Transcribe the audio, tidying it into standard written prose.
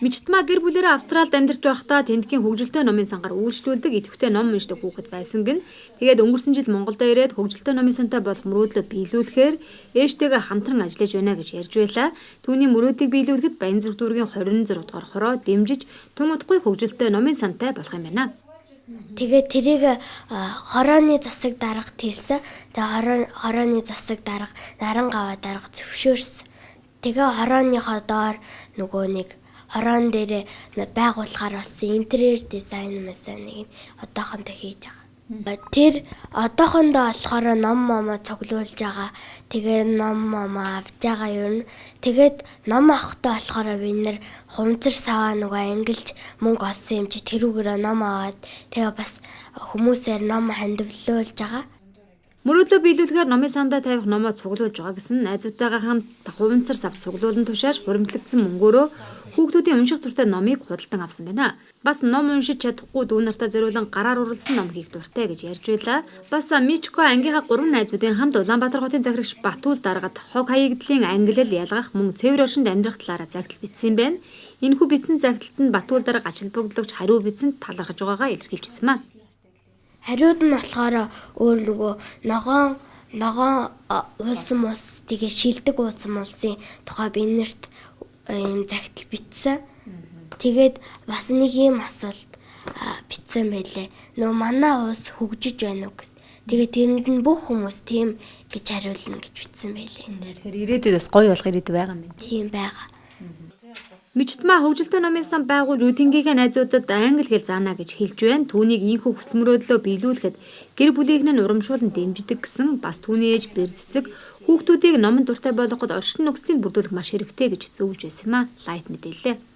Мичтмаа гэр бүлээрээ Австралид амьдарч байхдаа тэндхийн хөгжилтэй номын сангаар үйлчлүүлдэг идэвхтэй ном уншдаг хүүхэд байсан гин. Тэгээд өнгөрсөн жил Монголд ирээд хөгжилтэй номын сантай болох мөрөөдлөө биелүүлэхээр ээжтэйгээ хамтран ажиллаж байна гэж ярьж байлаа. Түүний мөрөөдлийг биелүүлэхэд Баянзүрх дүүргийн 26 дугаар хороо дэмжиж тун утгагүй хөгжилтэй номын сантай болох юм байна. Тэгээд тэрийг хорооны засаг дарга тэлсэн. Тэгээ хорооны засаг дарга нарангава дарга зөвшөөрсөн. Тэгээ хорооныхоо доор нөгөө нэг хорон дээр байгуулахаар болсон интерьер дизайныг одоохондоо хийж байгаа. Тэр одоохондоо болохоор ном цуглуулж байгаа. Тэгээ ном авч байгаа юм. Тэгээд ном авахтаа болохоор бид нэр хумцар саваа нөгөө ангилж мөнгө олсон юм чи тэрүүгээр ном аваад тэгээ бас хүмүүсээр ном хандивлуулж байгаа. Мөрөөдлөө биелүүлэхээр номын сандаа тавих номоо цуглуулж байгаа гэсэн найзуудтайгаа хамт хуванцар сав цуглуулан тушааж хуримтлагдсан мөнгөөрөө хүүхдүүдийн унших дуртай номыг худалдан авсан байна. Бас ном уншиж чадахгүй дүү нартаа зориулан гараар урласан ном хийх дуртай гэж ярьж байлаа. Бас Мичко ангийнхаа 3 найзуудын хамт Улаанбаатар хотын захирагч Батүл даргад хог хаягдлын ангилал ялгах мөн цэвэр оршинд амьдрах талаараа загтал бичсэн байна. Энэхүү бичсэн загталд нь Батүл дарга ачаал богдлогч хариу бичсэнд талархаж байгаагаа илэрхийлжсэн юм. Хариуд нь болохоор өөр нөгөө ногоон уусан мус тэгээ шилдэг уусан мусын тухай биднэрт ийм загтал бичсэн. Тэгээд бас нэг юм асуулт бичсэн байлээ. Нөгөө манай уус хөгжиж байна уу гэсэн. Тэгээд тэрэнд нь бүх хүмүүс тийм гэж хариулна гэж бичсэн байлээ. Тэгэхээр ирээдүйд бас гоё болох ирээдүй байгаа юм байна. Тийм байгаа. Мичтмаа хөгжилтэй номын сан байгуулж үтингийнхээ найзуудад англи хэл заана гэж хэлж байна. Түүнийг ийхүү хүсэл мөрөөдлөө биелүүлэхэд гэр бүлийнх нь урамшуулан дэмждэг гэсэн бас түүний ээж Бэрцэцэг хүүхдүүдийг номон дуртай болгоход оршин нөхцөлийг бүрдүүлэх маш хэрэгтэй гэж зөвлөж байсан юм а. Лайт мэдээллээ.